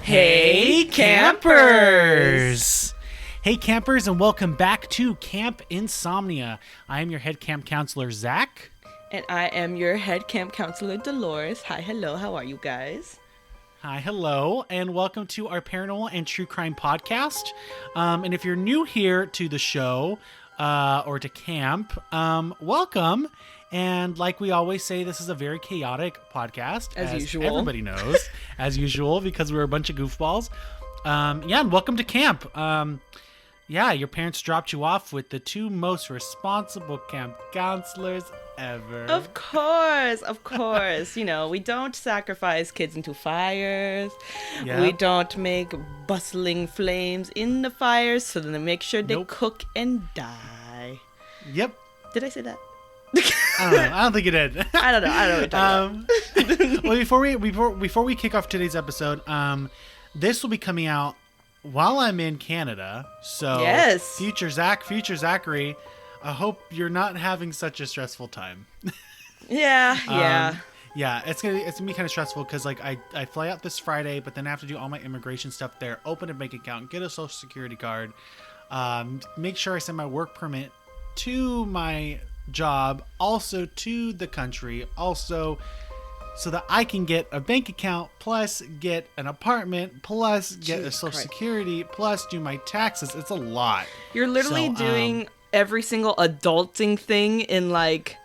Hey, campers! Hey, campers, and welcome back to Camp Insomnia. I am your head camp counselor, Zach. And I am your head camp counselor, Dolores. Hi, hello, how are you guys? Hi, hello, and welcome to our paranormal and true crime podcast. And if you're new here to the show or to camp, welcome. And like we always say, this is a very chaotic podcast. As usual. Everybody knows, as usual, because we're a bunch of goofballs. And welcome to camp. Your parents dropped you off with the two most responsible camp counselors ever. Of course. You know, we don't sacrifice kids into fires. Yep. We don't make bustling flames in the fires so that they make sure they cook and die. Yep. Did I say that? I don't think you did. I don't know what you're talking about. Well, before we kick off today's episode, this will be coming out while I'm in Canada. So yes. Future Zachary, I hope you're not having such a stressful time. Yeah. Yeah, it's gonna be kind of stressful because like I fly out this Friday, but then I have to do all my immigration stuff there, open a bank account, get a social security card, make sure I send my work permit to my job, also to the country, also so that I can get a bank account, plus get an apartment, plus get a social security, plus do my taxes. It's a lot. You're literally doing every single adulting thing in like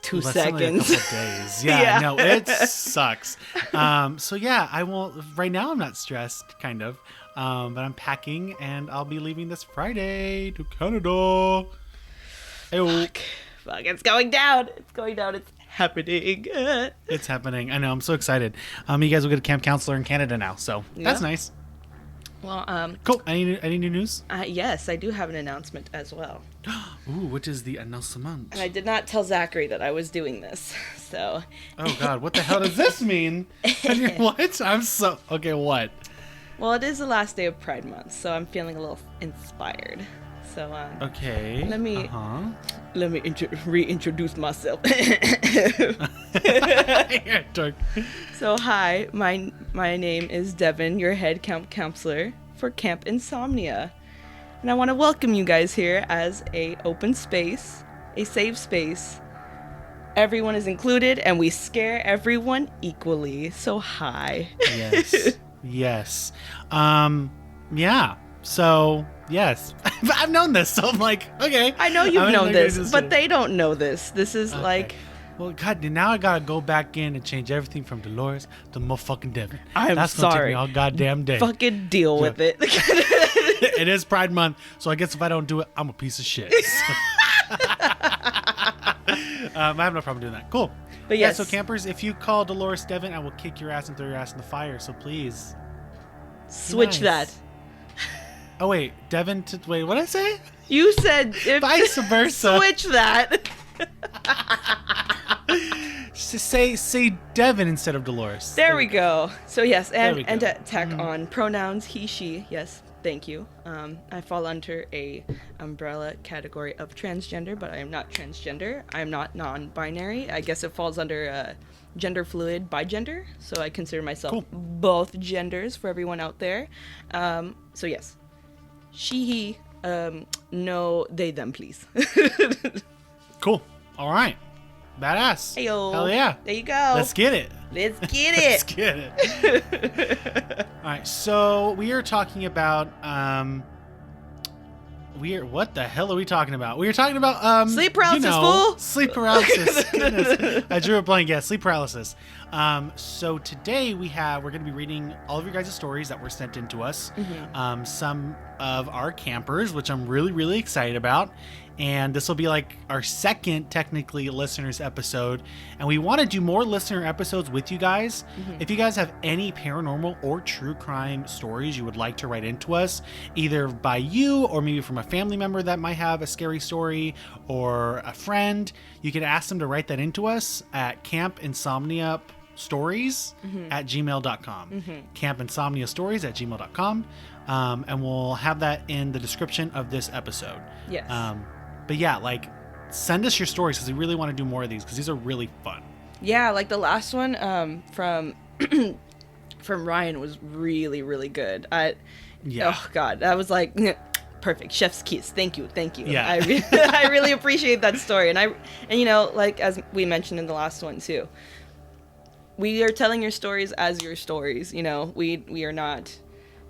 2 seconds. Only a couple days. Yeah, no, it sucks. So yeah, I won't. Right now, I'm not stressed, kind of, but I'm packing, and I'll be leaving this Friday to Canada. Fuck, it's going down. It's happening. It's happening. I know. I'm so excited. You guys will get a camp counselor in Canada now, so that's nice. Well, cool. Any new news? Yes, I do have an announcement as well. Ooh, what is the announcement? And I did not tell Zachary that I was doing this, so. Oh God, what the hell does this mean? What? Okay. What? Well, it is the last day of Pride Month, so I'm feeling a little inspired. So okay. Let me reintroduce myself. So hi, my name is Devin, your head camp counselor for Camp Insomnia, and I want to welcome you guys here as a open space, a safe space. Everyone is included, and we scare everyone equally. So hi. Yes. Yeah. So, yes. I've known this, so I'm like, okay. I know you've known this, but they don't know this. This is like... Well, God, now I gotta go back in and change everything from Dolores to motherfucking Devin. That's gonna sorry. Take me all goddamn day. Fucking deal with it. It is Pride Month, so I guess if I don't do it, I'm a piece of shit. I have no problem doing that. Cool. But yes. Yeah, so campers, if you call Dolores Devin, I will kick your ass and throw your ass in the fire, so please. Switch that. Oh, wait. Devin to... Wait, what did I say? You said... Vice versa. Switch that. Say Devin instead of Dolores. There we go. So, yes, and to tack on pronouns, he, she. Yes, thank you. I fall under a umbrella category of transgender, but I am not transgender. I am not non-binary. I guess it falls under... gender fluid bigender, so I consider myself both genders for everyone out there. So yes, she, he, no, they, them, please. Cool. All right. Badass. Heyo. Hell yeah. There you go. Let's get it. Let's get it. All right. So we are talking about what the hell are we talking about? We were talking about sleep paralysis, fool. Sleep paralysis. Goodness. I drew a blank. Yeah, sleep paralysis. So today we're going to be reading all of your guys' stories that were sent in to us. Mm-hmm. Some of our campers, which I'm really, really excited about. And this will be like our second, technically, listeners episode. And we want to do more listener episodes with you guys. Mm-hmm. If you guys have any paranormal or true crime stories you would like to write into us, either by you or maybe from a family member that might have a scary story or a friend, you can ask them to write that into us at campinsomniastories@gmail.com. Mm-hmm. campinsomniastories@gmail.com. And we'll have that in the description of this episode. Yes. But yeah, like, send us your stories because we really want to do more of these because these are really fun. Yeah, like the last one from from Ryan was really, really good. Yeah. Oh God, that was like perfect. Chef's kiss. Thank you. Yeah. I really appreciate that story, and you know, like as we mentioned in the last one too, we are telling your stories as your stories. You know, we are not,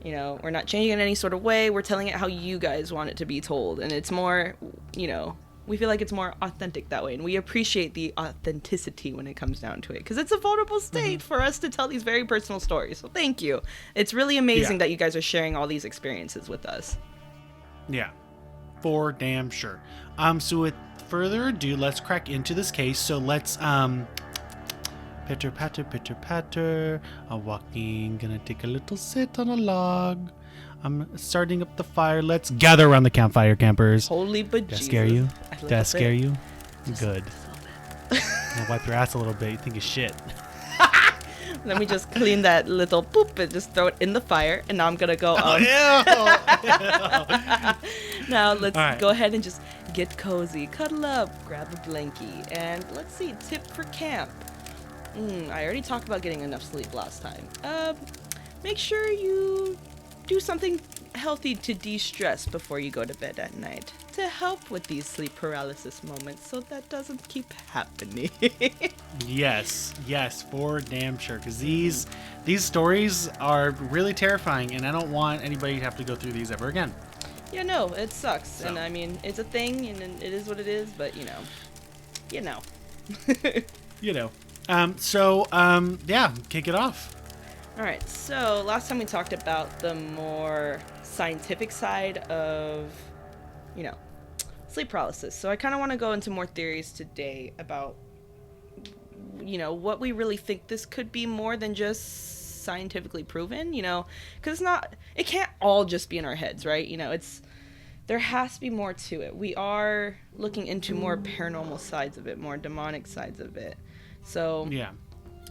you know, we're not changing it in any sort of way. We're telling it how you guys want it to be told, and it's more, you know, we feel like it's more authentic that way, and we appreciate the authenticity when it comes down to it, because it's a vulnerable state for us to tell these very personal stories. So thank you. It's really amazing that you guys are sharing all these experiences with us. Yeah, for damn sure. So with further ado, let's crack into this case. So let's pitter patter, I'm walking, gonna take a little sit on a log. I'm starting up the fire. Let's gather around the campfire, campers. Holy bejesus. Did that scare you? Did that scare you? Just Good. I'll wipe your ass a little bit. You think it's shit. Let me just clean that little poop and just throw it in the fire. And now I'm going to go Now let's go ahead and just get cozy. Cuddle up. Grab a blankie. And let's see. Tip for camp. I already talked about getting enough sleep last time. Make sure you do something healthy to de-stress before you go to bed at night to help with these sleep paralysis moments so that doesn't keep happening. Yes, for damn sure, because these stories are really terrifying, and I don't want anybody to have to go through these ever again. Yeah, no, it sucks. So. And I mean, it's a thing, and it is what it is, but you know. Yeah, kick it off. Alright, so last time we talked about the more scientific side of, you know, sleep paralysis. So I kind of want to go into more theories today about, you know, what we really think this could be more than just scientifically proven, you know, because it can't all just be in our heads, right? You know, there has to be more to it. We are looking into more paranormal sides of it, more demonic sides of it. So yeah,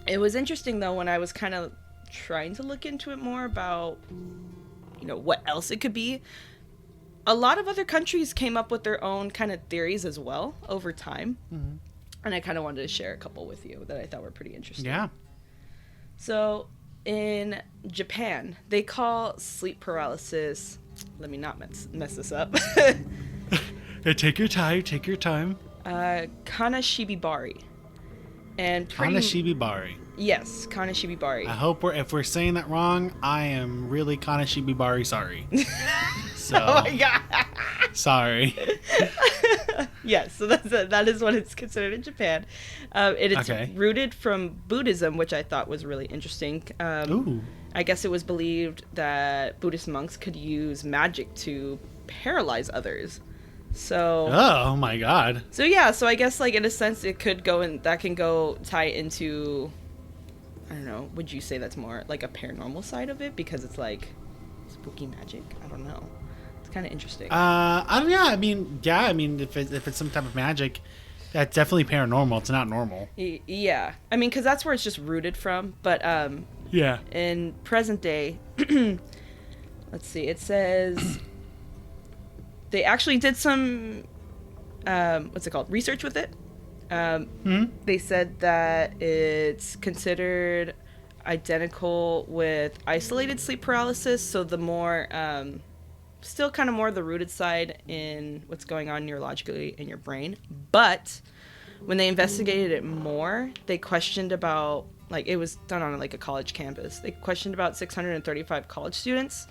it was interesting though when I was kind of trying to look into it more about, you know, what else it could be. A lot of other countries came up with their own kind of theories as well over time. Mm-hmm. And I kind of wanted to share a couple with you that I thought were pretty interesting. Yeah. So in Japan, they call sleep paralysis, let me not mess this up. Hey, take your time. Kanashibibari. And Kanashibibari. Yes, Kanashibibari. I hope if we're saying that wrong, I am really Kanashibibari sorry. So, oh my god. Sorry. Yes, so that is what it's considered in Japan. It's rooted from Buddhism, which I thought was really interesting. Ooh. I guess it was believed that Buddhist monks could use magic to paralyze others. So oh my god. So yeah, so I guess like in a sense it could go in, that can go tie into, I don't know, would you say that's more like a paranormal side of it because it's like spooky magic? I don't know. It's kind of interesting. I mean if it's some type of magic, that's definitely paranormal. It's not normal. Yeah. I mean cuz that's where it's just rooted from, but yeah. In present day, let's see. It says they actually did some, research with it. They said that it's considered identical with isolated sleep paralysis, so the more, still kind of more the rooted side in what's going on neurologically in your brain. But when they investigated it more, they questioned about, like it was done on like a college campus. They questioned about 635 college students.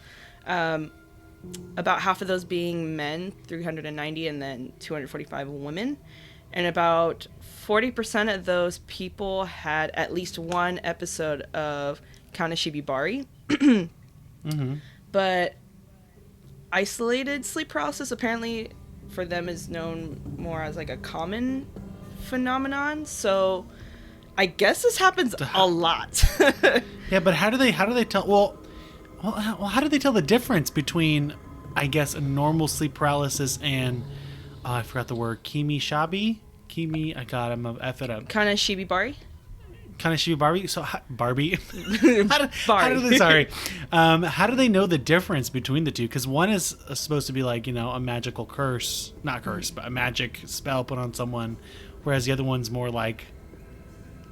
About half of those being men, 390, and then 245 women. And about 40% of those people had at least one episode of Kanashibibari. Mm-hmm. But isolated sleep paralysis apparently for them is known more as like a common phenomenon. So I guess this happens a lot. Yeah, but how do they tell? Well, how do they tell the difference between, I guess, a normal sleep paralysis and, I forgot the word, Kimi-shabi? I got him, F it up. Kanashibibari? Kanashibibari? So, Barbie? How do they know the difference between the two? Because one is supposed to be like, you know, a magical curse, not curse, but a magic spell put on someone, whereas the other one's more like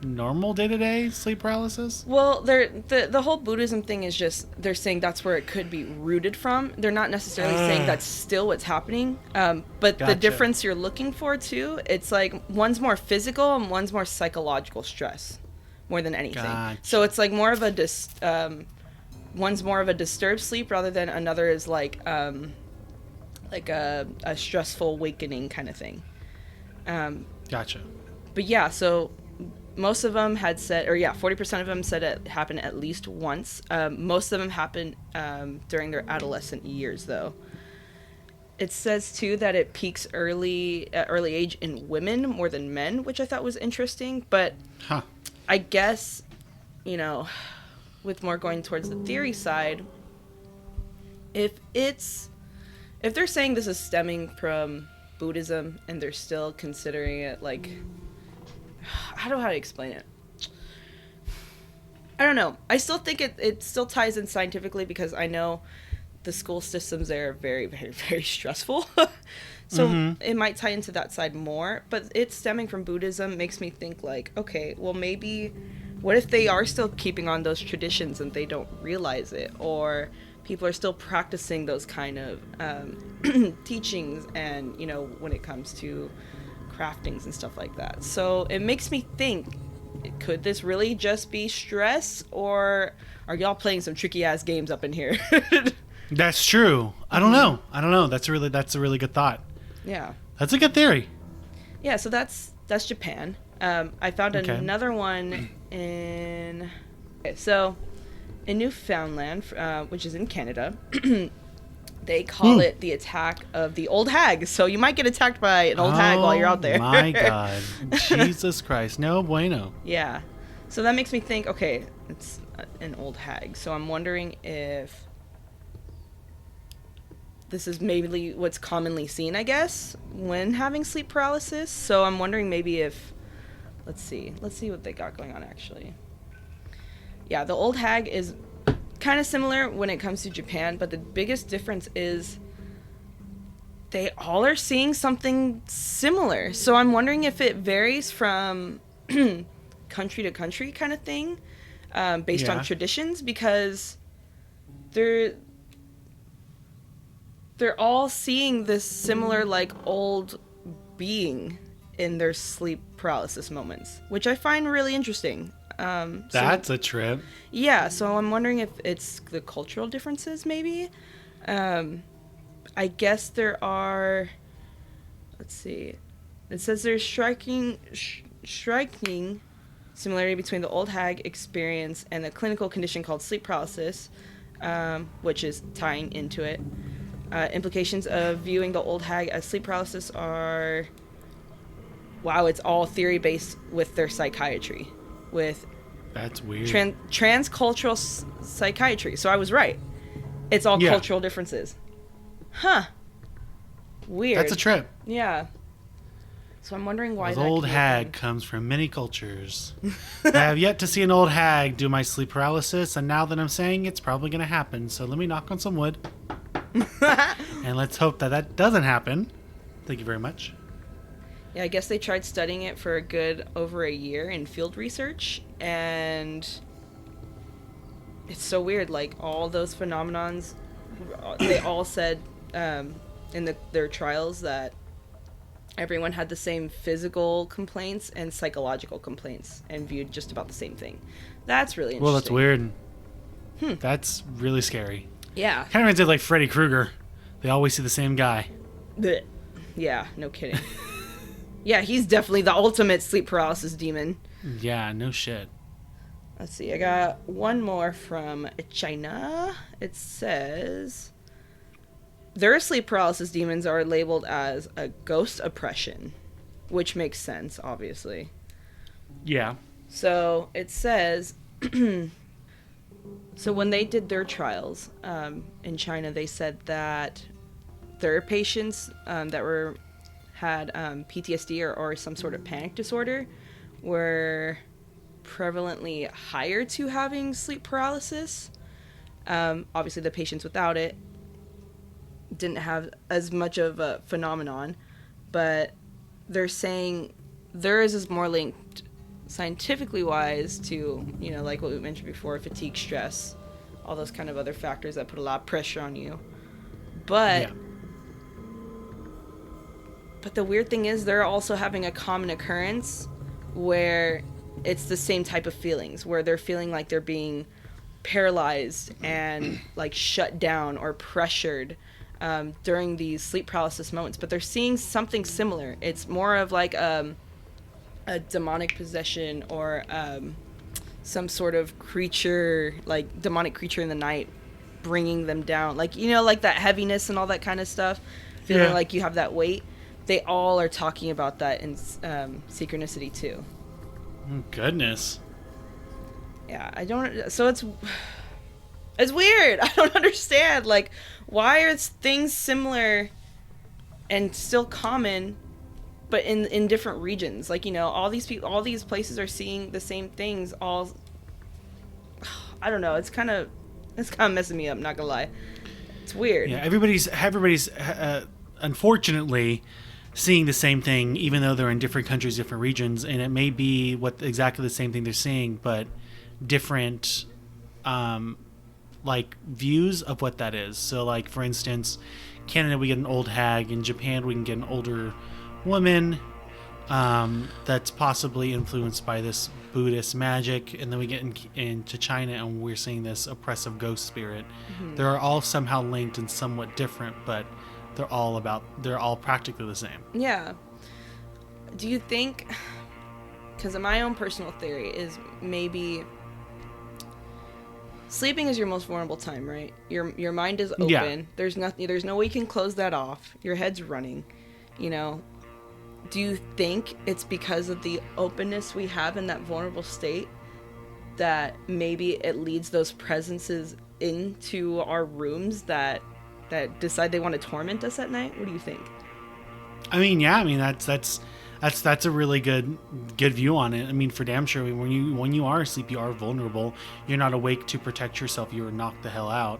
normal day-to-day sleep paralysis? Well, the whole Buddhism thing is just, they're saying that's where it could be rooted from. They're not necessarily saying that's still what's happening. But the difference you're looking for, too, it's like one's more physical and one's more psychological stress more than anything. Gotcha. So it's like more of a one's more of a disturbed sleep rather than another is like a stressful awakening kind of thing. Gotcha. But yeah, so most of them had said, 40% of them said it happened at least once. Most of them happened during their adolescent years, though. It says, too, that it peaks at early age in women more than men, which I thought was interesting. But I guess, with more going towards the theory side, if they're saying this is stemming from Buddhism and they're still considering it like, I don't know how to explain it. I don't know. I still think it still ties in scientifically because I know the school systems there are very, very, very stressful. So it might tie into that side more. But it stemming from Buddhism makes me think like, okay, well maybe, what if they are still keeping on those traditions and they don't realize it? Or people are still practicing those kind of teachings and, when it comes to craftings and stuff like that. So it makes me think, could this really just be stress, or are y'all playing some tricky ass games up in here? That's true. I don't know. That's a really good thought. Yeah. That's a good theory. Yeah, so that's Japan. I found another one in Newfoundland, which is in Canada. They call it the attack of the old hag. So you might get attacked by an old hag while you're out there. Oh, my God. Jesus Christ. No bueno. Yeah. So that makes me think, okay, it's an old hag. So I'm wondering if this is maybe what's commonly seen, I guess, when having sleep paralysis. So I'm wondering maybe if, let's see what they got going on, actually. Yeah, the old hag is kind of similar when it comes to Japan, but the biggest difference is they all are seeing something similar. So I'm wondering if it varies from country to country kind of thing, based on traditions, because they're all seeing this similar like old being in their sleep paralysis moments, which I find really interesting. That's a trip. Yeah, so I'm wondering if it's the cultural differences, maybe. I guess there are. Let's see. It says there's striking similarity between the old hag experience and the clinical condition called sleep paralysis, which is tying into it. Implications of viewing the old hag as sleep paralysis are. Wow, it's all theory based with their psychiatry. That's weird. Transcultural psychiatry. So I was right. It's all cultural differences. Huh. Weird. That's a trip. Yeah. So I'm wondering why the old hag comes from many cultures. I have yet to see an old hag do my sleep paralysis, and now that I'm saying it's probably going to happen, so let me knock on some wood. And let's hope that doesn't happen. Thank you very much. Yeah, I guess they tried studying it for a good over a year in field research, and it's so weird. Like, all those phenomenons, they all said in their trials that everyone had the same physical complaints and psychological complaints and viewed just about the same thing. That's really interesting. Well, that's weird. That's really scary. Yeah. Kind of reminds me of like Freddy Krueger. They always see the same guy. Blech. Yeah, no kidding. Yeah, he's definitely the ultimate sleep paralysis demon. Yeah, no shit. Let's see, I got one more from China. It says, their sleep paralysis demons are labeled as a ghost oppression, which makes sense, obviously. Yeah. So it says, so when they did their trials in China, they said that their patients that had PTSD or some sort of panic disorder were prevalently higher to having sleep paralysis. Obviously, the patients without it didn't have as much of a phenomenon, but they're saying theirs is more linked scientifically wise to, like what we mentioned before, fatigue, stress, all those kind of other factors that put a lot of pressure on you. But the weird thing is they're also having a common occurrence where it's the same type of feelings, where they're feeling like they're being paralyzed and like shut down or pressured during these sleep paralysis moments. But they're seeing something similar. It's more of like a demonic possession or some sort of creature, like demonic creature in the night bringing them down, like like that heaviness and all that kind of stuff, feeling like you have that weight. They all are talking about that in Synchronicity too. Oh, goodness. Yeah, I don't. So it's weird. I don't understand. Like, why are things similar and still common, but in different regions? Like, all these people, all these places are seeing the same things. All, I don't know. It's kind of messing me up. Not gonna lie. It's weird. Yeah, everybody's unfortunately seeing the same thing, even though they're in different countries, different regions, and it may be exactly the same thing they're seeing, but different like views of what that is. So like, for instance, Canada, we get an old hag. In Japan, we can get an older woman that's possibly influenced by this Buddhist magic, and then we get into China and we're seeing this oppressive ghost spirit. They're all somehow linked and somewhat different, but they're all practically the same. Yeah. Do you think, because my own personal theory is maybe sleeping is your most vulnerable time, right? Your mind is open. Yeah. There's no way you can close that off. Your head's running, Do you think it's because of the openness we have in that vulnerable state that maybe it leads those presences into our rooms that decide they want to torment us at night? What do you think? I mean, yeah. I mean, that's a really good view on it. I mean, for damn sure, when you are asleep, you are vulnerable. You're not awake to protect yourself. You are knocked the hell out.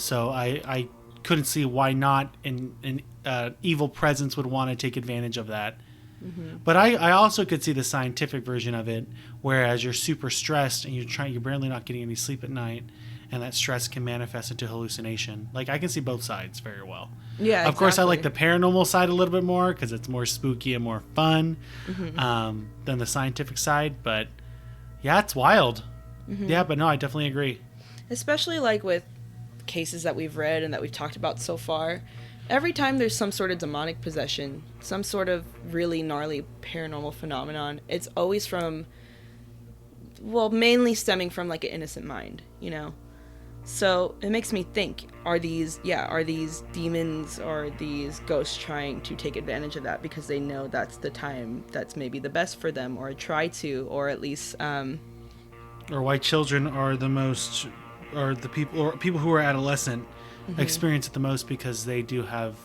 So I couldn't see why not an evil presence would want to take advantage of that. But I also could see the scientific version of it, whereas you're super stressed and you're barely not getting any sleep at night, and that stress can manifest into hallucination. Like, I can see both sides very well. Yeah, of course, I like the paranormal side a little bit more because it's more spooky and more fun than the scientific side. But yeah, it's wild. Yeah, but no, I definitely agree. Especially like with cases that we've read and that we've talked about so far, every time there's some sort of demonic possession, some sort of really gnarly paranormal phenomenon, it's always mainly stemming from like an innocent mind, So it makes me think, are these demons or these ghosts trying to take advantage of that because they know that's the time that's maybe the best for them, or try to, or at least or why children are the most, or the people who are adolescent experience it the most, because they do have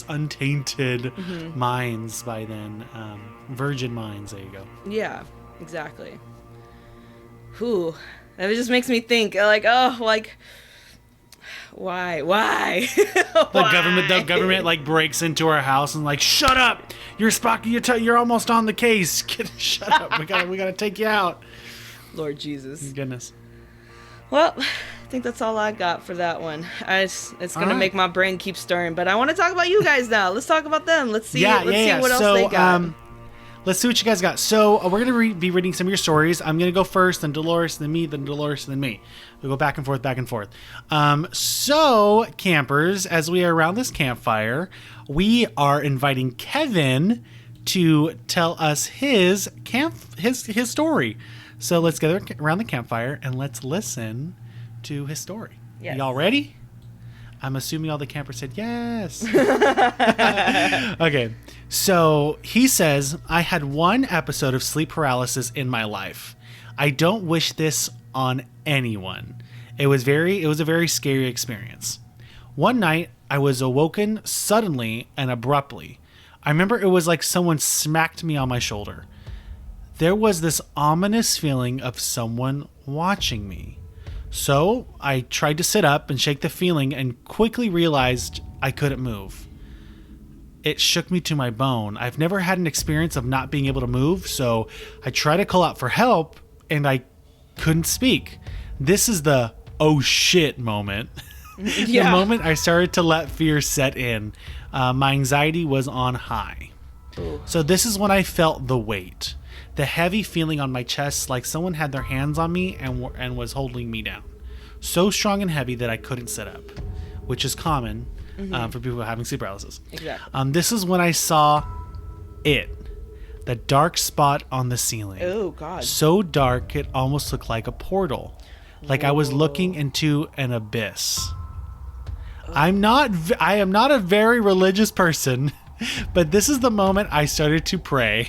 untainted minds by then, virgin minds. There you go. Yeah, exactly. Whew. That just makes me think, like, why? The government like breaks into our house and like, shut up! You're almost on the case. Shut up! We gotta take you out. Lord Jesus. Goodness. Well, I think that's all I got for that one. It's gonna make my brain keep stirring, but I want to talk about you guys now. Let's talk about them. Let's see what else they got. Let's see what you guys got. So we're going to be reading some of your stories. I'm going to go first, then Dolores, then me, then Dolores, then me. We'll go back and forth. So, campers, as we are around this campfire, we are inviting Kevin to tell us his story. So let's gather around the campfire and let's listen to his story. Yes. Y'all ready? I'm assuming all the campers said yes. Okay. So he says, I had one episode of sleep paralysis in my life. I don't wish this on anyone. It was a very scary experience. One night, I was awoken suddenly and abruptly. I remember it was like someone smacked me on my shoulder. There was this ominous feeling of someone watching me. So I tried to sit up and shake the feeling and quickly realized I couldn't move. it shook me to my bone. I've never had an experience of not being able to move, so I tried to call out for help, and I couldn't speak. This is the oh shit moment. The moment I started to let fear set in. My anxiety was on high. Ooh. So this is when I felt the weight. The heavy feeling on my chest, like someone had their hands on me and was holding me down. So strong and heavy that I couldn't sit up, which is common for people having sleep paralysis. Exactly. This is when I saw it. The dark spot on the ceiling. Oh, God. So dark, it almost looked like a portal. Like I was looking into an abyss. I am not a very religious person, but this is the moment I started to pray.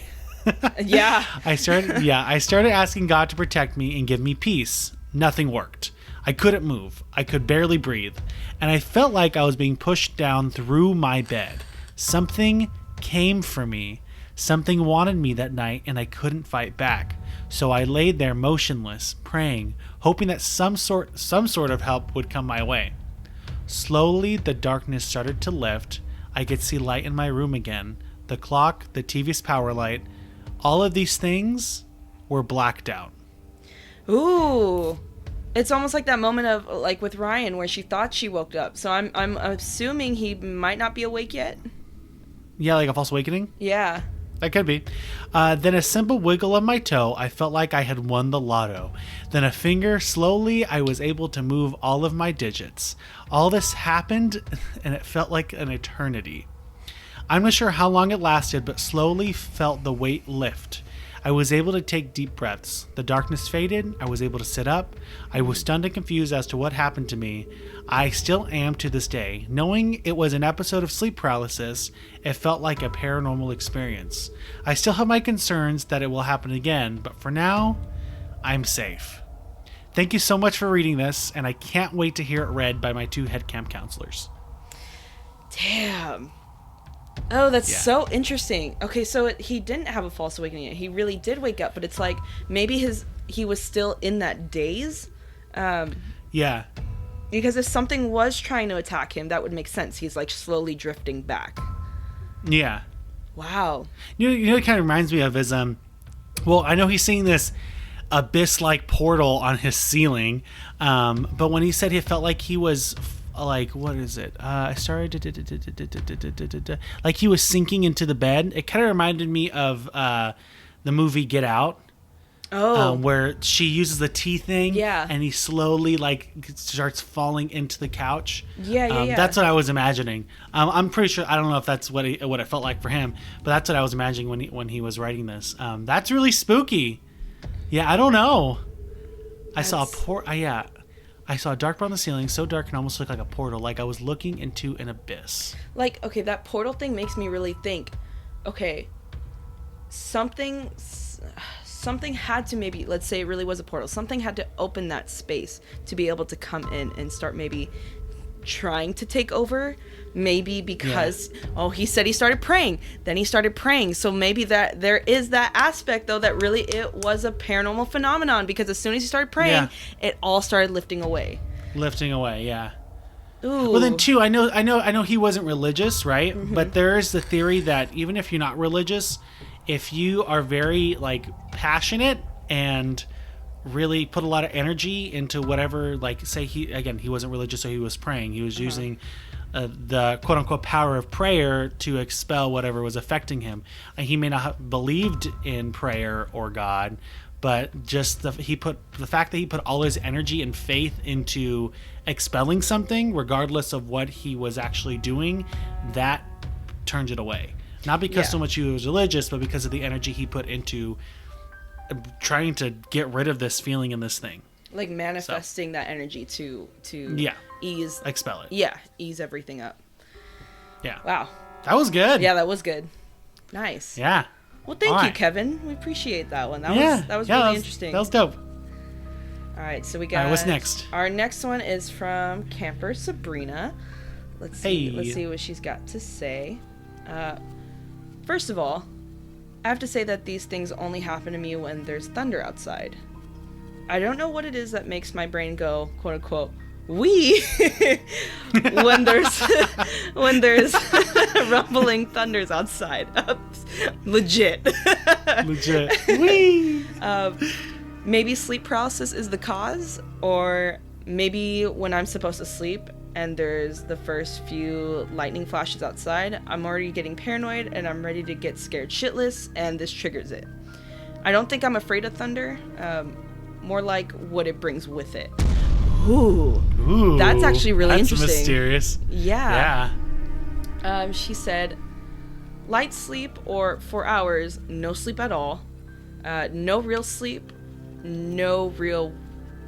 Yeah. I started asking God to protect me and give me peace. Nothing worked. I couldn't move. I could barely breathe. And I felt like I was being pushed down through my bed. Something came for me. Something wanted me that night, and I couldn't fight back. So I laid there motionless, praying, hoping that some sort of help would come my way. Slowly, the darkness started to lift. I could see light in my room again. The clock, the TV's power light, all of these things were blacked out. Ooh. It's almost like that moment of, like, with Ryan where she thought she woke up. So I'm assuming he might not be awake yet. Yeah, like a false awakening? Yeah. That could be. Then a simple wiggle of my toe. I felt like I had won the lotto. Then a finger. Slowly, I was able to move all of my digits. All this happened, and it felt like an eternity. I'm not sure how long it lasted, but slowly felt the weight lift. I was able to take deep breaths. The darkness faded. I was able to sit up. I was stunned and confused as to what happened to me. I still am to this day. Knowing it was an episode of sleep paralysis, it felt like a paranormal experience. I still have my concerns that it will happen again, but for now, I'm safe. Thank you so much for reading this, and I can't wait to hear it read by my 2 head camp counselors. Damn. Oh, that's so interesting. Okay, so he didn't have a false awakening yet. He really did wake up, but it's like maybe he was still in that daze. Yeah. Because if something was trying to attack him, that would make sense. He's like slowly drifting back. Yeah. Wow. You know what it kind of reminds me of is well, I know he's seeing this abyss-like portal on his ceiling, but when he said he felt like he was like, what is it? I started like he was sinking into the bed. It kind of reminded me of the movie Get Out. Oh, where she uses the tea thing, and he slowly like starts falling into the couch. Yeah. That's what I was imagining. I'm pretty sure. I don't know if that's what it felt like for him, but that's what I was imagining when he was writing this. That's really spooky. Yeah, I don't know. I saw a dark bar on the ceiling, so dark and almost looked like a portal, like I was looking into an abyss. Like, okay, that portal thing makes me really think, okay, something had to, maybe, let's say it really was a portal, something had to open that space to be able to come in and start maybe trying to take over, maybe because he said he started praying, then he started praying, so maybe that there is that aspect though that really it was a paranormal phenomenon, because as soon as he started praying, it all started lifting away. Ooh. Well, then too, I know he wasn't religious, right? Mm-hmm. But there is the theory that even if you're not religious, if you are very like passionate and really put a lot of energy into whatever, like say he wasn't religious, so he was praying, he was using the quote unquote power of prayer to expel whatever was affecting him. He may not have believed in prayer or God, but just the fact that he put all his energy and faith into expelling something, regardless of what he was actually doing, that turned it away. Not because so much he was religious, but because of the energy he put into trying to get rid of this feeling in this thing. Like manifesting that energy to expel it. Yeah, ease everything up. Yeah. Wow. That was good. Yeah, that was good. Nice. Yeah. Well, thank you, Kevin. We appreciate that one. That was really interesting. That was dope. All right, so we got. All right, what's next? Our next one is from camper Sabrina. Let's see what she's got to say. First of all, I have to say that these things only happen to me when there's thunder outside. I don't know what it is that makes my brain go, quote unquote, we when there's rumbling thunders outside. Legit. Wee. Maybe sleep paralysis is the cause, or maybe when I'm supposed to sleep and there's the first few lightning flashes outside, I'm already getting paranoid and I'm ready to get scared shitless, and this triggers it. I don't think I'm afraid of thunder, more like what it brings with it. Ooh, that's actually really interesting. That's mysterious. Yeah. She said, light sleep or 4 hours, no sleep at all, no real sleep, no real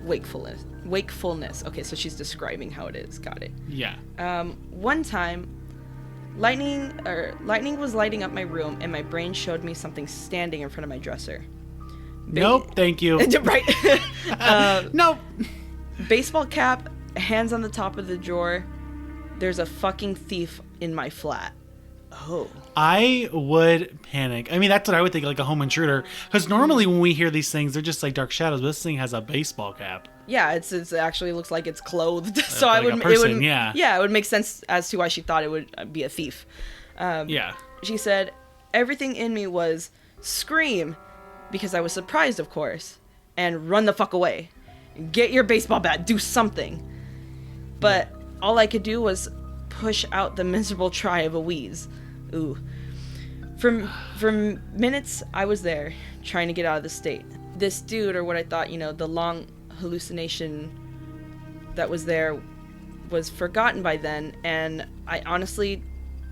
wakefulness. Okay, so she's describing how it is. Got it. Yeah. One time, lightning was lighting up my room, and my brain showed me something standing in front of my dresser. Nope, thank you. Right. Nope. Baseball cap, hands on the top of the drawer. There's a fucking thief in my flat. Oh. I would panic. I mean, that's what I would think, like a home intruder. Because normally when we hear these things, they're just like dark shadows. But this thing has a baseball cap. Yeah, it actually looks like it's clothed. So like it would make sense as to why she thought it would be a thief. Yeah. She said, everything in me was scream, because I was surprised, of course, and run the fuck away. Get your baseball bat, do something. But all I could do was push out the miserable cry of a wheeze. Ooh. For minutes, I was there, trying to get out of the state. This dude, or what I thought, the long hallucination that was there, was forgotten by then, and I honestly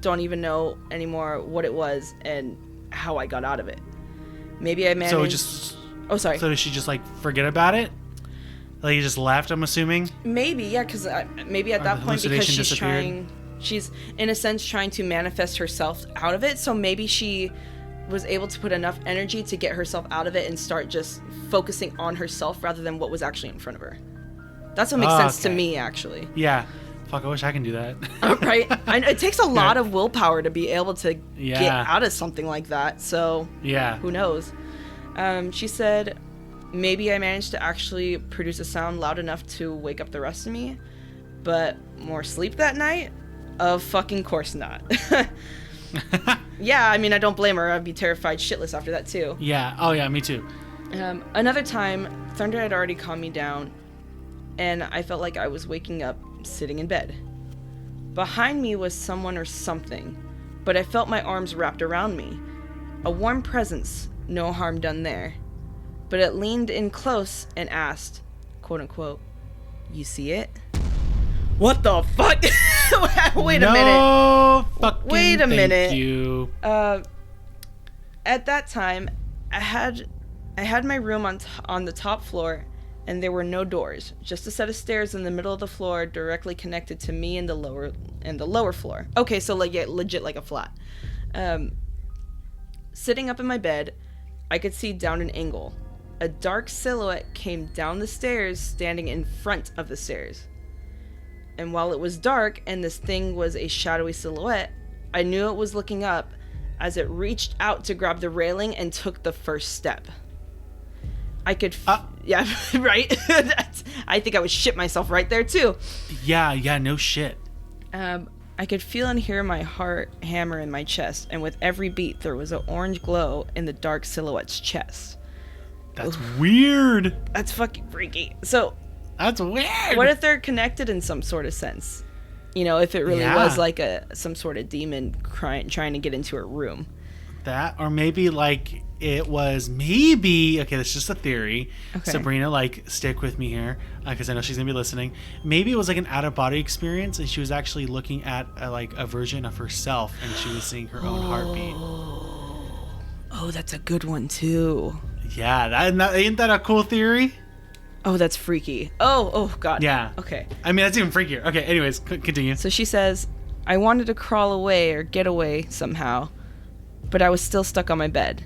don't even know anymore what it was and how I got out of it. Maybe I managed... Oh, sorry. So did she just, forget about it? Like, you just left, I'm assuming? Maybe, yeah, because maybe at that point, because she's, in a sense, trying to manifest herself out of it, so maybe she was able to put enough energy to get herself out of it and start just focusing on herself rather than what was actually in front of her. That's what makes sense to me, actually. Yeah. Fuck, I wish I can do that. Right? It takes a lot of willpower to be able to get out of something like that, so who knows? She said, maybe I managed to actually produce a sound loud enough to wake up the rest of me, but more sleep that night? Of fucking course not. Yeah, I mean, I don't blame her. I'd be terrified shitless after that, too. Yeah. Oh, yeah, me too. Another time, thunder had already calmed me down, and I felt like I was waking up sitting in bed. Behind me was someone or something, but I felt my arms wrapped around me. A warm presence, no harm done there. But it leaned in close and asked, quote unquote, "You see it?" What the fuck? Wait a minute. Wait a minute. Thank you. At that time, I had my room on the top floor, and there were no doors, just a set of stairs in the middle of the floor directly connected to me in the lower floor. Okay, so legit like a flat. Sitting up in my bed, I could see down an angle. A dark silhouette came down the stairs, standing in front of the stairs. And while it was dark and this thing was a shadowy silhouette, I knew it was looking up as it reached out to grab the railing and took the first step. I could... yeah, right? I think I would shit myself right there, too. Yeah, no shit. I could feel and hear my heart hammer in my chest, and with every beat, there was an orange glow in the dark silhouette's chest. That's weird. That's fucking freaky. So... That's weird. What if they're connected in some sort of sense? If it really was like some sort of demon trying to get into her room. That, or maybe it was okay, that's just a theory. Okay. Sabrina, stick with me here, because I know she's gonna be listening. Maybe it was an out-of-body experience, and she was actually looking at a version of herself, and she was seeing her own heartbeat. Oh, that's a good one too. Yeah, ain't that a cool theory? Oh, that's freaky. Oh, God. Yeah. Okay. I mean, that's even freakier. Okay, anyways, continue. So she says, I wanted to crawl away or get away somehow, but I was still stuck on my bed.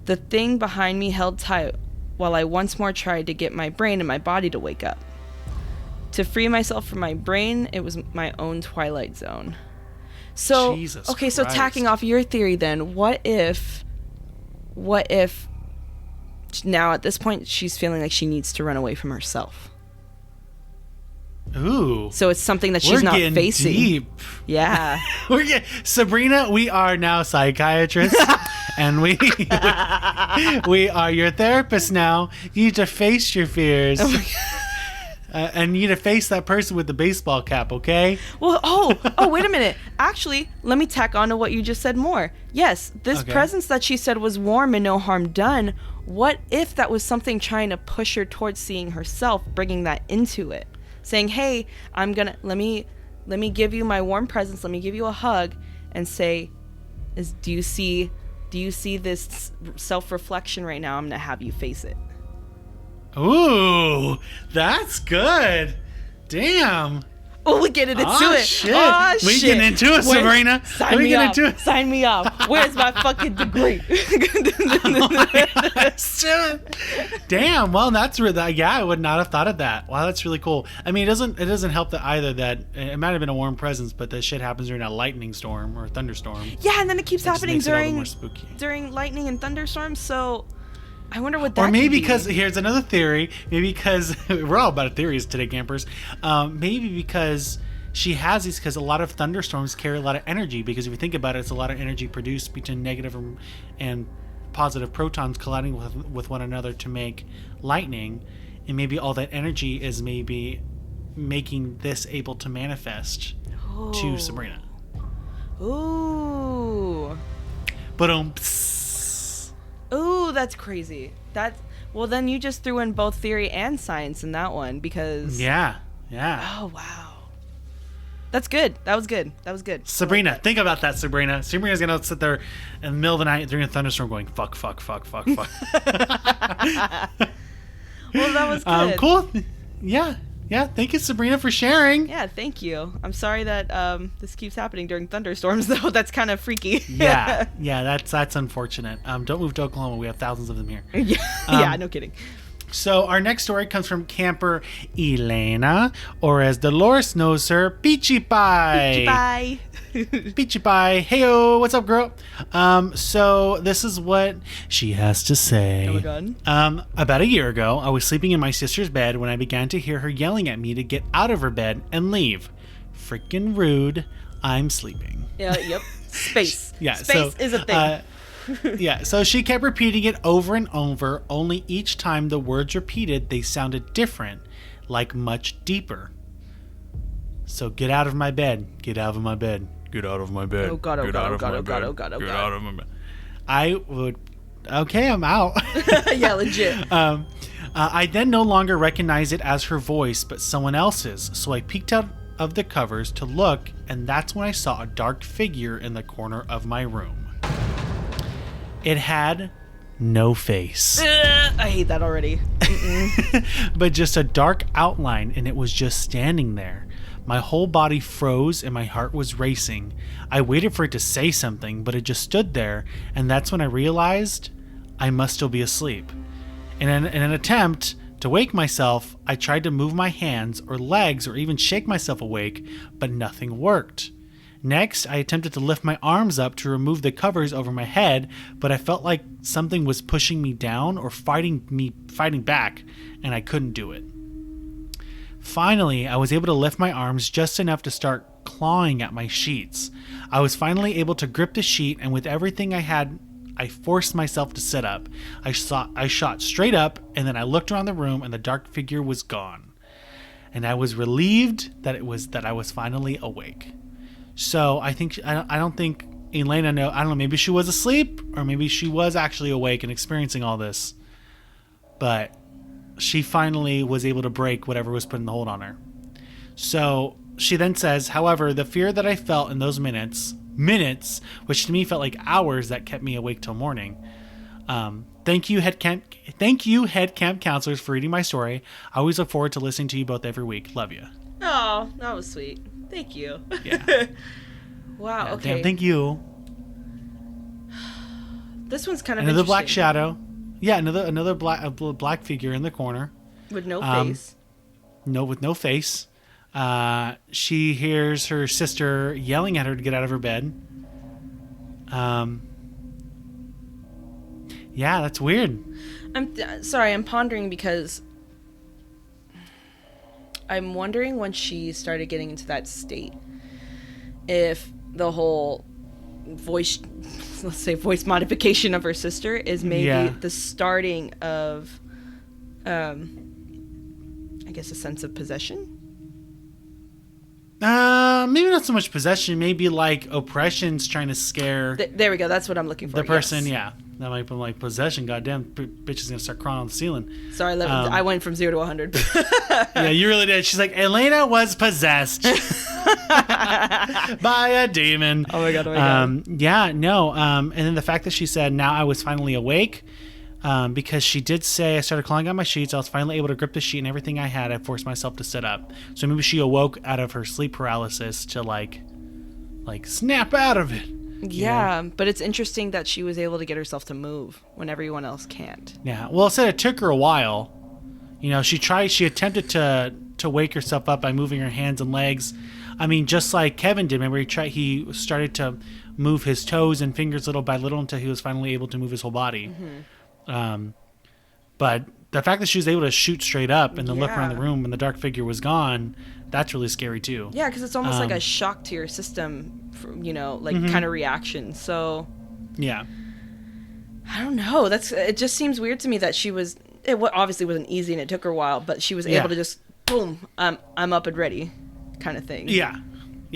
The thing behind me held tight while I once more tried to get my brain and my body to wake up. To free myself from my brain, it was my own twilight zone. So, Jesus okay, Christ. So tacking off your theory then, what if now at this point she's feeling like she needs to run away from herself? Ooh. So it's something that she's not facing. Deep. Yeah. Sabrina, we are now psychiatrists, and we are your therapist now. You need to face your fears. And you need to face that person with the baseball cap, okay? Well, wait a minute. Actually, let me tack on to what you just said more. Yes, this presence that she said was warm and no harm done. What if that was something trying to push her towards seeing herself, bringing that into it? Saying, hey, let me give you my warm presence, let me give you a hug, and say, do you see this self-reflection right now? I'm gonna have you face it. Ooh, that's good. Damn. Oh, we getting into it. Shit. Oh, we shit. getting into it, Sabrina. Sign me up. Where's my fucking degree? Damn. Well, that's really, yeah, I would not have thought of that. Wow, that's really cool. I mean, it doesn't help that either that it might have been a warm presence, but this shit happens during a lightning storm or a thunderstorm. Yeah, and then it keeps happening during lightning and thunderstorms. So I wonder what that Or maybe could be. because, here's another theory, maybe because, we're all about theories today, campers, maybe because she has these, because a lot of thunderstorms carry a lot of energy, because if you think about it, it's a lot of energy produced between negative and positive protons colliding with one another to make lightning, and maybe all that energy is maybe making this able to manifest to Sabrina. Ooh. Ooh, that's crazy. Well, then you just threw in both theory and science in that one because... Yeah. Oh, wow. That's good. That was good. Sabrina, think about that, Sabrina. Sabrina's going to sit there in the middle of the night during a thunderstorm going, fuck. Well, that was good. Cool. Yeah, thank you, Sabrina, for sharing. Yeah, thank you. I'm sorry that this keeps happening during thunderstorms, though. That's kind of freaky. yeah, that's unfortunate. Don't move to Oklahoma. We have thousands of them here. Yeah, no kidding. So our next story comes from camper Elena, or as Dolores knows her, Peachy Pie. Peachy Pie. Heyo, what's up, girl? So this is what she has to say. Oh my God. About a year ago, I was sleeping in my sister's bed when I began to hear her yelling at me to get out of her bed and leave. Freaking rude. I'm sleeping. Yeah, yep. Space. Yeah, Space is a thing. Yeah, so she kept repeating it over and over, only each time the words repeated, they sounded different, like much deeper. So get out of my bed. Get out of my bed. Get out of my bed. Oh God, oh God, oh God, oh God, oh God, oh God. Get out of my bed. I would... Okay, I'm out. Yeah, legit. I then no longer recognized it as her voice, but someone else's, so I peeked out of the covers to look, and that's when I saw a dark figure in the corner of my room. It had no face. I hate that already. But just a dark outline, and it was just standing there. My whole body froze and my heart was racing. I waited for it to say something, but it just stood there, and that's when I realized I must still be asleep. In an attempt to wake myself, I tried to move my hands or legs or even shake myself awake, but nothing worked. Next, I attempted to lift my arms up to remove the covers over my head, but I felt like something was pushing me down or fighting back, and I couldn't do it. Finally, I was able to lift my arms just enough to start clawing at my sheets. I was finally able to grip the sheet, and with everything I had, I forced myself to sit up. I shot straight up, and then I looked around the room, and the dark figure was gone. And I was relieved that I was finally awake. So I don't think Elena I don't know, maybe she was asleep or maybe she was actually awake and experiencing all this. But she finally was able to break whatever was putting the hold on her. So she then says, however, the fear that I felt in those minutes, which to me felt like hours, that kept me awake till morning. Thank you, head camp counselors, for reading my story. I always look forward to listening to you both every week. Love you. Oh, that was sweet. Thank you. Yeah. Wow. Yeah, okay. Damn, thank you. This one's kind of another black shadow. Yeah, another black figure in the corner with no face. No, with no face. She hears her sister yelling at her to get out of her bed. Yeah, that's weird. I'm sorry. I'm pondering because I'm wondering when she started getting into that state, if the whole voice modification of her sister is maybe the starting of, I guess, a sense of possession. Maybe not so much possession. Maybe like oppression's trying to scare. There we go. That's what I'm looking for. The person, yeah. That might be like possession. Goddamn, bitch is gonna start crawling on the ceiling. Sorry, I went from 0 to 100. Yeah, you really did. She's like, Elena was possessed by a demon. Oh my god. Yeah, no. And then the fact that she said, "Now I was finally awake," because she did say, "I started clawing at my sheets. I was finally able to grip the sheet and everything I had. I forced myself to sit up." So maybe she awoke out of her sleep paralysis to like snap out of it. Yeah, but it's interesting that she was able to get herself to move when everyone else can't. Yeah, well, it said it took her a while. You know, she attempted to wake herself up by moving her hands and legs. I mean, just like Kevin did. Remember, he started to move his toes and fingers little by little until he was finally able to move his whole body. Mm-hmm. But the fact that she was able to shoot straight up and then look around the room when the dark figure was gone, that's really scary too. Yeah, because it's almost like a shock to your system, kind of reaction. So yeah, I don't know. It just seems weird to me that she was. It obviously wasn't easy and it took her a while, but she was able to just boom, I'm up and ready, kind of thing. Yeah,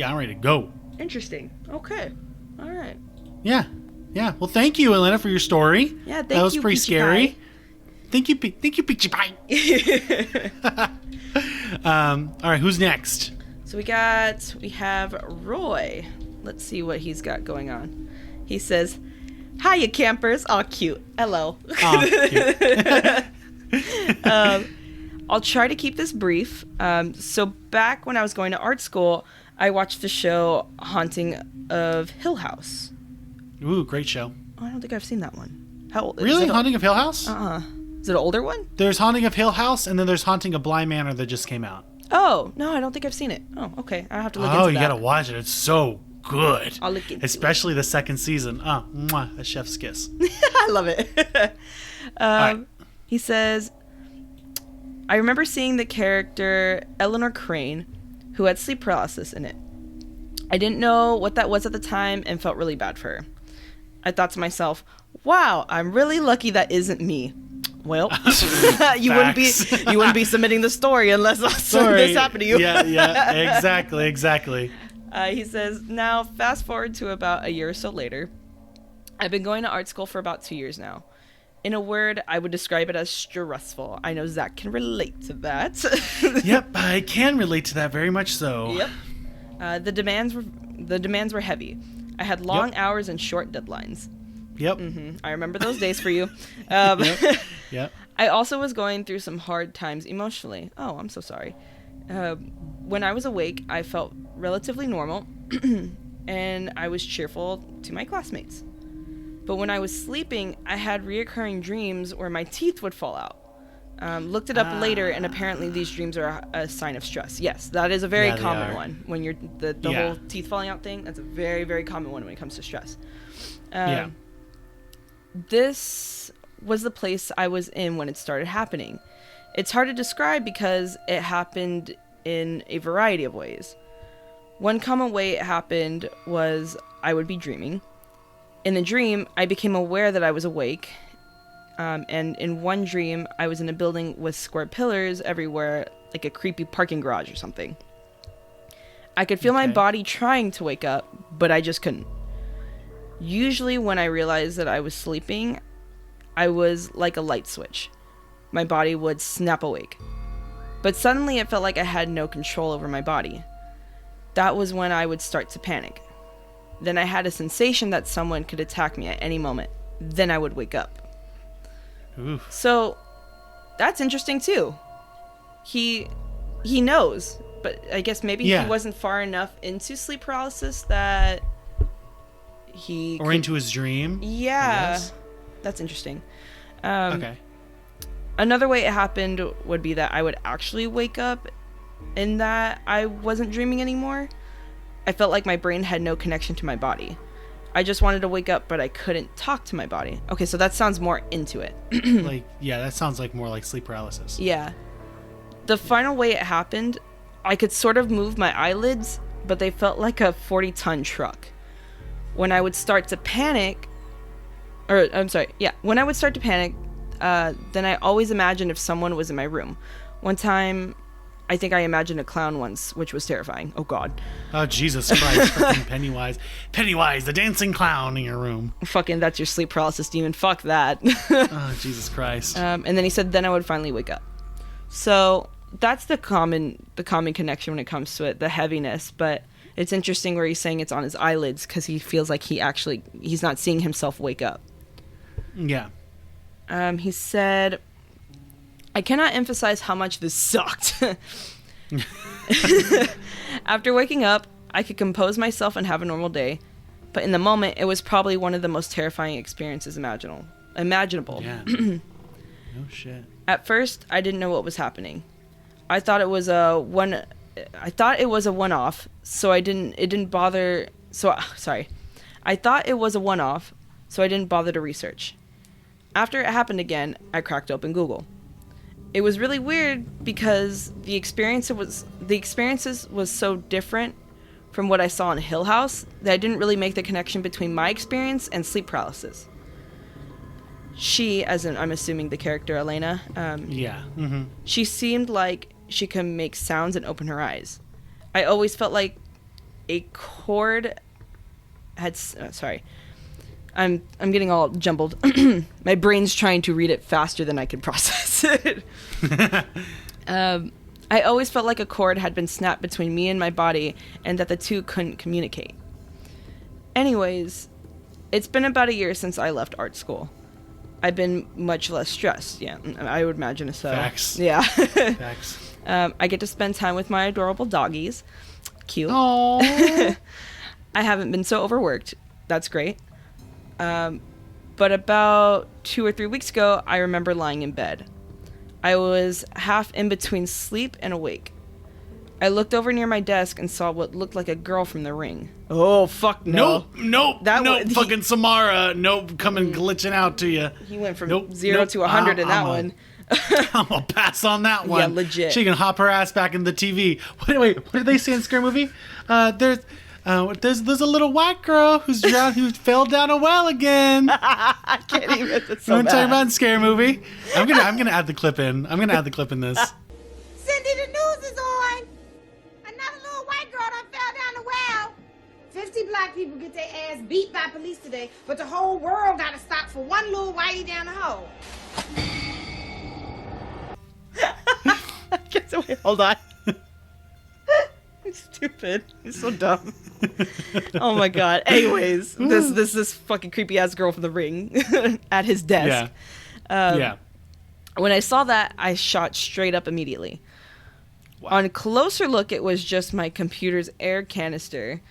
I'm ready to go. Interesting. Okay, all right. Yeah. Well, thank you, Elena, for your story. Yeah, thank you. That was pretty Peachy scary. Pie. Thank you, Peachy Pie. All right, who's next? So we have Roy. Let's see what he's got going on. He says, "Hiya, campers." Aw, cute. Hello. Cute. I'll try to keep this brief. So back when I was going to art school, I watched the show Haunting of Hill House. Ooh, great show. Oh, I don't think I've seen that one. How old? Really? Haunting of Hill House? Is it an older one? There's Haunting of Hill House, and then there's Haunting of Bly Manor that just came out. Oh, no, I don't think I've seen it. Oh, okay. I have to look into that. Oh, you gotta watch it. It's so good. I'll look into Especially the second season. Mwah, a chef's kiss. I love it. Right. He says, "I remember seeing the character Eleanor Crane, who had sleep paralysis in it. I didn't know what that was at the time and felt really bad for her. I thought to myself, wow, I'm really lucky that isn't me. Well, you wouldn't be submitting the story unless this happened to you." Yeah, exactly. He says, "Now, fast forward to about a year or so later. I've been going to art school for about 2 years now. In a word, I would describe it as stressful. I know Zach can relate to that." Yep, I can relate to that very much so. Yep. The demands were heavy. I had long hours and short deadlines. Yep. Mm-hmm. I remember those days for you. Yep. I also was going through some hard times emotionally. Oh, I'm so sorry. When I was awake, I felt relatively normal, and I was cheerful to my classmates. But when I was sleeping, I had reoccurring dreams where my teeth would fall out. Looked it up later, and apparently these dreams are a sign of stress. Yes, that is a very common one. When you're the whole teeth falling out thing, that's a very, very common one when it comes to stress. This was the place I was in when it started happening. It's hard to describe because it happened in a variety of ways. One common way it happened was I would be dreaming. In the dream, I became aware that I was awake. And in one dream, I was in a building with square pillars everywhere, like a creepy parking garage or something. I could feel my body trying to wake up, but I just couldn't. Usually when I realized that I was sleeping, I was like a light switch. My body would snap awake. But suddenly it felt like I had no control over my body. That was when I would start to panic. Then I had a sensation that someone could attack me at any moment. Then I would wake up. Oof. So that's interesting too. He knows, but I guess maybe he wasn't far enough into sleep paralysis that he or into his dream. Yeah, that's interesting. Okay. Another way it happened would be that I would actually wake up in that I wasn't dreaming anymore. I felt like my brain had no connection to my body. I just wanted to wake up, but I couldn't talk to my body. Okay, so that sounds more into it. That sounds like more like sleep paralysis. Yeah. the final way it happened, I could sort of move my eyelids, but they felt like a 40-ton truck. When I would start to panic, then I always imagined if someone was in my room. One time, I think I imagined a clown once, which was terrifying. Oh, God. Oh, Jesus Christ. Freaking Pennywise. Pennywise, the dancing clown in your room. Fucking, that's your sleep paralysis demon. Fuck that. Oh, Jesus Christ. And then he said, then I would finally wake up. So that's the common connection when it comes to it, the heaviness. But it's interesting where he's saying it's on his eyelids because he feels like he's not seeing himself wake up. Yeah. He said, I cannot emphasize how much this sucked. After waking up, I could compose myself and have a normal day. But in the moment, it was probably one of the most terrifying experiences imaginable. Yeah. No shit. At first, I didn't know what was happening. I thought it was a one-off, so I didn't bother to research. After it happened again, I cracked open Google. It was really weird because the experiences was so different from what I saw in Hill House that I didn't really make the connection between my experience and sleep paralysis. She, as in I'm assuming the character Elena, she seemed like she could make sounds and open her eyes. I always felt like a cord had I'm getting all jumbled. My brain's trying to read it faster than I can process it. I always felt like a cord had been snapped between me and my body and that the two couldn't communicate. Anyways, it's been about a year since I left art school. I've been much less stressed. Yeah, I would imagine so. Facts. Yeah. Facts. I get to spend time with my adorable doggies. Cute. Aww. I haven't been so overworked. That's great. But about 2 or 3 weeks ago, I remember lying in bed. I was half in between sleep and awake. I looked over near my desk and saw what looked like a girl from The Ring. Oh, fuck no. Nope. Fucking Samara. Nope. Coming glitching out to you. He went from 0 to 100 in that one. I'm gonna pass on that one. Yeah, legit. She can hop her ass back in the TV. Wait, what did they say in Scary Movie? There's a little white girl who fell down a well again. I can't even. It's so I'm bad. talking about in Scary Movie. I'm gonna add the clip in. I'm gonna add the clip in this. Cindy, the news is on. Another little white girl done fell down the well. 50 black people get their ass beat by police today, but the whole world gotta stop for one little whitey down the hole. Wait, hold on. He's stupid. He's so dumb. Oh my god. Anyways, this fucking creepy ass girl from The Ring at his desk. Yeah. When I saw that, I shot straight up immediately. Wow. On a closer look, it was just my computer's air canister,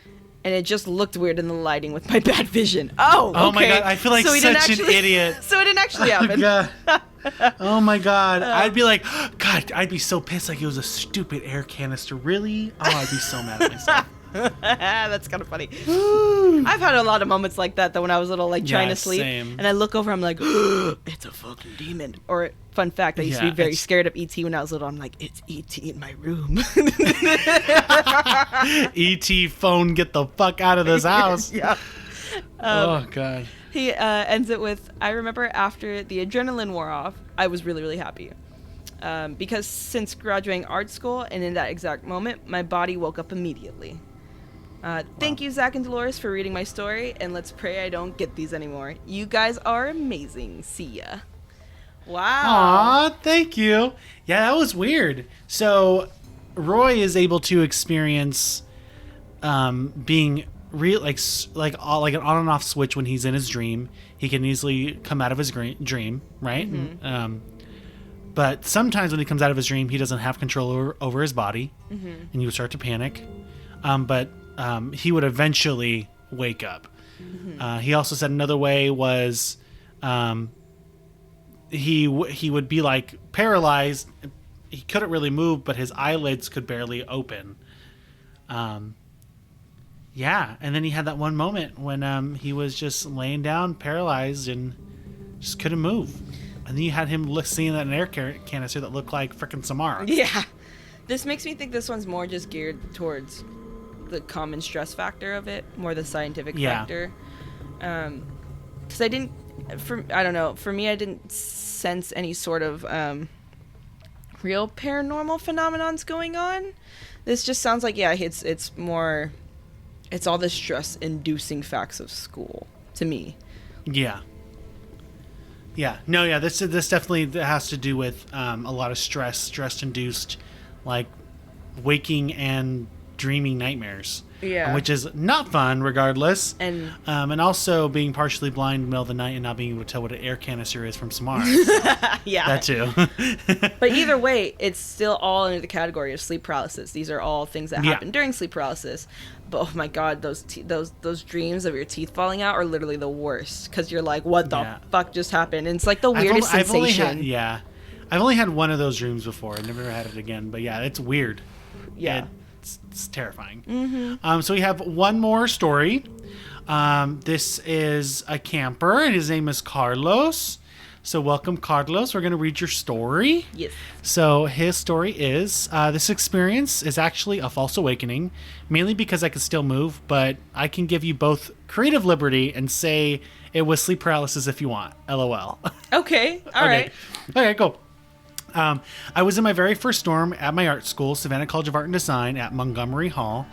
and it just looked weird in the lighting with my bad vision. Oh my god, I feel like such an idiot. So it didn't actually happen. Oh my god. I'd be like, God, I'd be so pissed like it was a stupid air canister. Really? Oh, I'd be so mad at myself. That's kind of funny. I've had a lot of moments like that though when I was little, like trying to sleep, same. and I look over, I'm like, it's a fucking demon. Or fun fact, I used to be very scared of ET when I was little. I'm like, it's ET in my room. ET phone, get the fuck out of this house. Yeah. Oh god. He ends it with, I remember after the adrenaline wore off, I was really, really happy. Because since graduating art school and in that exact moment, my body woke up immediately. Thank you, Zach and Dolores, for reading my story, and let's pray I don't get these anymore. You guys are amazing. See ya. Wow. Aw, thank you. Yeah, that was weird. So, Roy is able to experience being real, like an on and off switch when he's in his dream. He can easily come out of his dream, right? Mm-hmm. But sometimes when he comes out of his dream, he doesn't have control over his body, mm-hmm. and you would start to panic. But he would eventually wake up. Mm-hmm. He also said another way was he would be like paralyzed. He couldn't really move, but his eyelids could barely open. Yeah, and then he had that one moment when he was just laying down paralyzed and just couldn't move. And then you had him seeing that an air canister that looked like frickin' Samara. Yeah. This makes me think this one's more just geared towards the common stress factor of it, more the scientific factor. Because I don't know, for me, I didn't sense any sort of real paranormal phenomenons going on. This just sounds like, it's all the stress-inducing facts of school, to me. Yeah. Yeah. No, yeah, this definitely has to do with a lot of stress-induced, like, waking and dreaming nightmares. Yeah. Which is not fun, regardless. And also being partially blind in the middle of the night and not being able to tell what an air canister is from Samara. So yeah. That too. But either way, it's still all under the category of sleep paralysis. These are all things that happen during sleep paralysis. But oh my god, those dreams of your teeth falling out are literally the worst. Because you're like, what the fuck just happened? And it's like the weirdest sensation. I've only had one of those dreams before. I've never had it again. But yeah, it's weird. Yeah. It's terrifying. Mm-hmm. So we have one more story. This is a camper, and his name is Carlos. So welcome, Carlos. We're going to read your story. Yes. So his story is, this experience is actually a false awakening, mainly because I can still move, but I can give you both creative liberty and say it was sleep paralysis if you want. LOL. Okay. All right. Okay, cool. I was in my very first dorm at my art school, Savannah College of Art and Design at Montgomery Hall.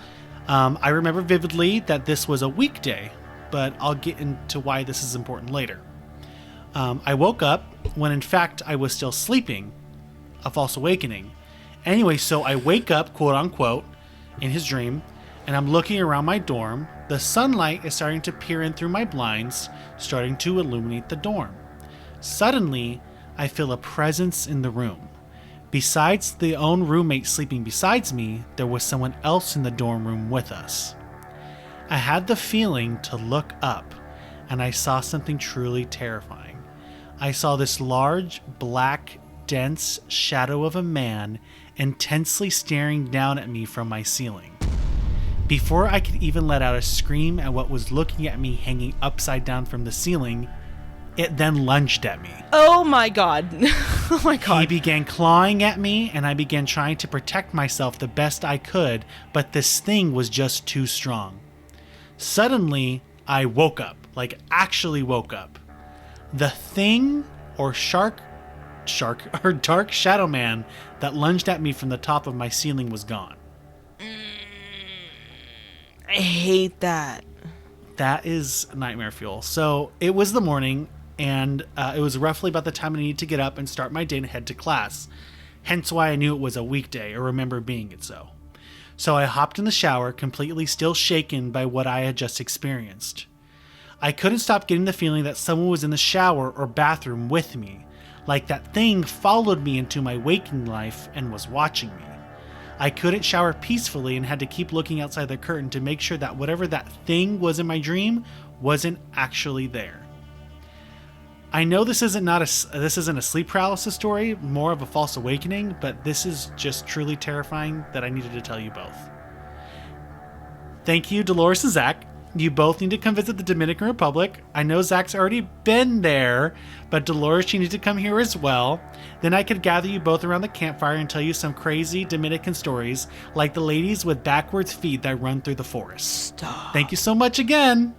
I remember vividly that this was a weekday, but I'll get into why this is important later. I woke up when in fact I was still sleeping, a false awakening. Anyway, so I wake up, quote unquote, in his dream, and I'm looking around my dorm. The sunlight is starting to peer in through my blinds, starting to illuminate the dorm. Suddenly, I feel a presence in the room. Besides the own roommate sleeping besides me, there was someone else in the dorm room with us. I had the feeling to look up, and I saw something truly terrifying. I saw this large, black, dense shadow of a man intensely staring down at me from my ceiling. Before I could even let out a scream at what was looking at me hanging upside down from the ceiling, it then lunged at me. Oh my god. Oh my god. He began clawing at me, and I began trying to protect myself the best I could, but this thing was just too strong. Suddenly, I woke up, like actually woke up. The thing, or dark shadow man that lunged at me from the top of my ceiling was gone. I hate that. That is nightmare fuel. So it was the morning, and it was roughly about the time I needed to get up and start my day and head to class. Hence why I knew it was a weekday, or remember being it so. So I hopped in the shower, completely still shaken by what I had just experienced. I couldn't stop getting the feeling that someone was in the shower or bathroom with me, like that thing followed me into my waking life and was watching me. I couldn't shower peacefully and had to keep looking outside the curtain to make sure that whatever that thing was in my dream wasn't actually there. I know this isn't a sleep paralysis story, more of a false awakening, but this is just truly terrifying that I needed to tell you both. Thank you, Dolores and Zach. You both need to come visit the Dominican Republic. I know Zach's already been there, but Dolores, you need to come here as well. Then I could gather you both around the campfire and tell you some crazy Dominican stories, like the ladies with backwards feet that run through the forest. Stop. Thank you so much again.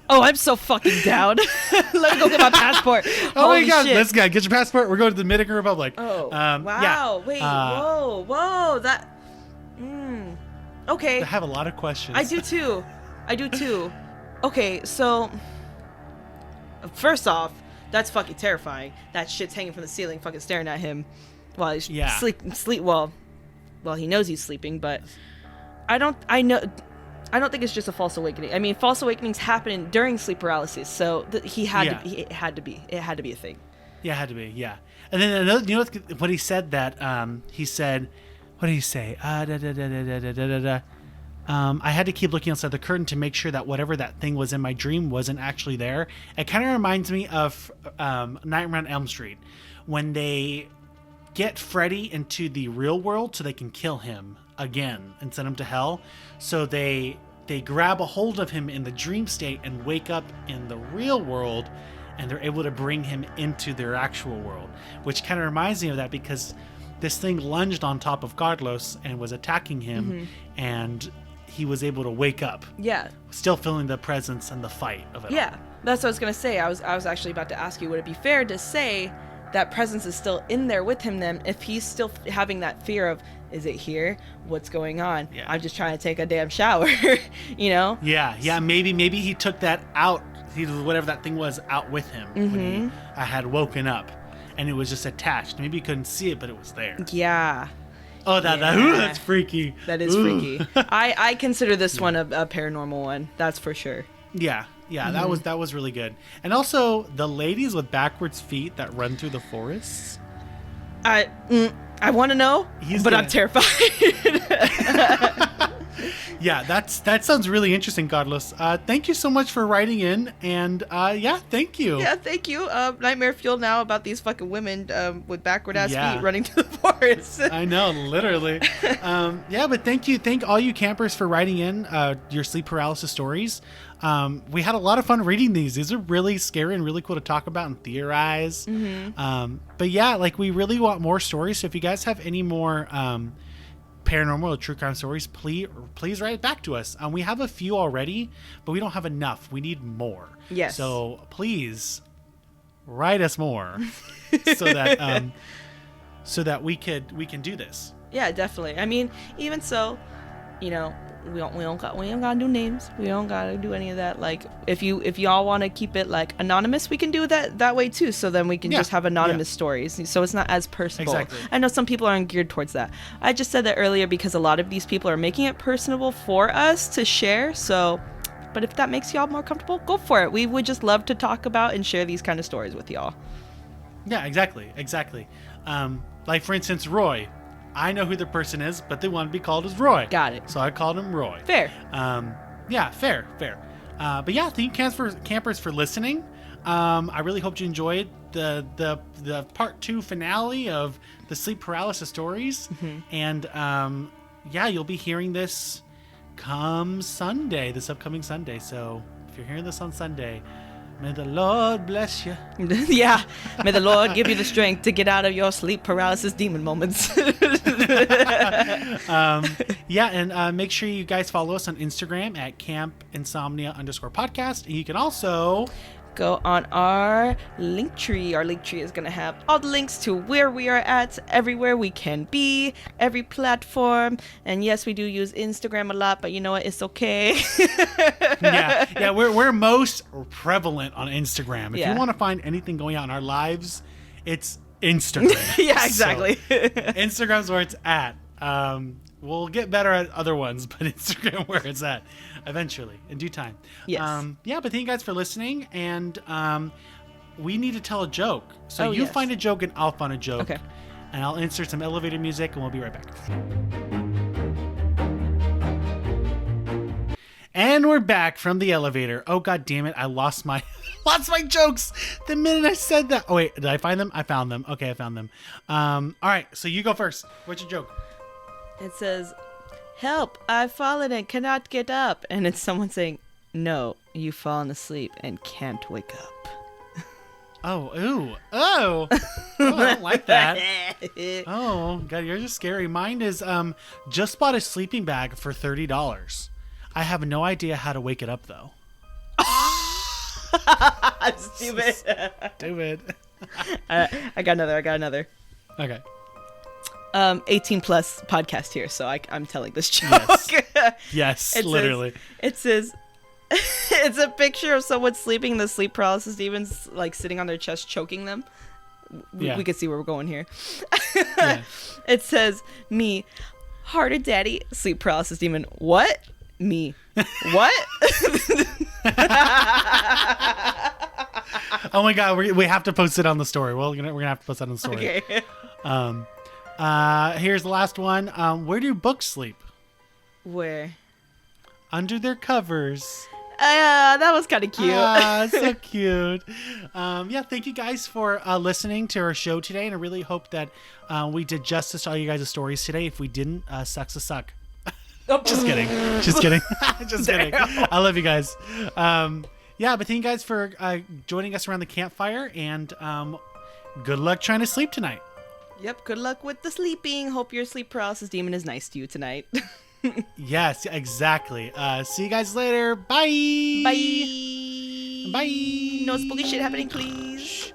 Oh, I'm so fucking down. Let me go get my passport. Oh my god, let's go. Get your passport. We're going to the Dominican Republic. Oh, wow. Yeah. Wait, whoa. That... Okay. I have a lot of questions. I do too. Okay, so... First off, that's fucking terrifying. That shit's hanging from the ceiling fucking staring at him while he's well, he knows he's sleeping, but I don't think it's just a false awakening. I mean, false awakenings happen during sleep paralysis, so it had to be a thing. Yeah, it had to be. Yeah. And then another, you know what he said, that he said, what did he say? I had to keep looking outside the curtain to make sure that whatever that thing was in my dream wasn't actually there. It kind of reminds me of Nightmare on Elm Street, when they get Freddy into the real world so they can kill him again and send him to hell. So they grab a hold of him in the dream state and wake up in the real world, and they're able to bring him into their actual world, which kind of reminds me of that because this thing lunged on top of Carlos and was attacking him, and he was able to wake up. Yeah. Still feeling the presence and the fight of it. Yeah, all. that's what I was gonna say. I was actually about to ask you, would it be fair to say that presence is still in there with him then, if he's still having that fear of, is it here? What's going on? Yeah. I'm just trying to take a damn shower, you know? Yeah. Maybe he took that out. Whatever that thing was out with him when I had woken up, and it was just attached. Maybe you couldn't see it, but it was there. Yeah. Oh, that's freaky. That is freaky. I consider this one a paranormal one. That's for sure. Yeah. That was really good. And also the ladies with backwards feet that run through the forests. I want to know, I'm terrified. Yeah, that sounds really interesting, Carlos. Thank you so much for writing in, and thank you. Yeah, thank you. Nightmare fuel now about these fucking women with backward ass feet running through the forest. I know, literally. But thank all you campers for writing in your sleep paralysis stories. We had a lot of fun reading these. These are really scary and really cool to talk about and theorize. But yeah, like we really want more stories. So if you guys have any more paranormal or true crime stories, please write it back to us. We have a few already, but we don't have enough. We need more. Yes. So please write us more so that we can do this. Yeah, definitely. I mean, even so, you know, we don't gotta do names. We don't gotta do any of that. Like, if y'all want to keep it like anonymous, we can do that way too. So then we can just have anonymous stories. So it's not as personable. Exactly. I know some people aren't geared towards that. I just said that earlier because a lot of these people are making it personable for us to share. So, but if that makes y'all more comfortable, go for it. We would just love to talk about and share these kind of stories with y'all. Yeah, exactly. Like for instance, Roy. I know who the person is, but they want to be called as Roy. Got it. So I called him Roy. Fair. Fair. But yeah, thank you campers for listening. I really hope you enjoyed the part 2 finale of the sleep paralysis stories. And you'll be hearing this come Sunday, this upcoming Sunday. So if you're hearing this on Sunday, may the Lord bless you. Yeah. May the Lord give you the strength to get out of your sleep paralysis demon moments. And make sure you guys follow us on Instagram at campinSomnia_podcast. And you can also go on our Linktree. Our Linktree is going to have all the links to where we are at, everywhere we can be, every platform. And yes, we do use Instagram a lot, but you know what? It's okay. Yeah, we're most prevalent on Instagram. If you want to find anything going on in our lives, it's Instagram. Yeah, exactly. So, Instagram's where it's at. We'll get better at other ones, but Instagram where it's at eventually in due time. Yes. But thank you guys for listening, and we need to tell a joke. So find a joke and I'll find a joke. Okay. And I'll insert some elevator music and we'll be right back. And we're back from the elevator. Oh god damn it, I lost my jokes the minute I said that. Oh wait, did I find them? I found them. Okay, I found them. Alright, so you go first. What's your joke? It says, "Help, I've fallen and cannot get up." And it's someone saying, "No, you've fallen asleep and can't wake up." Oh, I don't like that. Oh god, you're just scary. Mine is just bought a sleeping bag for $30. I have no idea how to wake it up though. Stupid. Stupid. I got another. Okay. 18 plus podcast here, so I'm telling this joke. Yes, literally. It says, it's a picture of someone sleeping, the sleep paralysis demons like sitting on their chest, choking them. We can see where we're going here. It says, "Me, harder daddy, sleep paralysis demon. What? Me. What?" Oh my god, we have to post it on the story. We're gonna have to post that on the story. Okay. Here's the last one. Where do books sleep? Where? Under their covers. That was kind of cute. So cute. Thank you guys for listening to our show today, and I really hope that we did justice to all you guys' stories today. If we didn't, sucks a suck. Just kidding. Just kidding. I love you guys. Yeah, but thank you guys for joining us around the campfire, and good luck trying to sleep tonight. Yep, good luck with the sleeping. Hope your sleep paralysis demon is nice to you tonight. Yes, exactly. See you guys later. Bye. Bye. Bye. No spooky shit happening, please.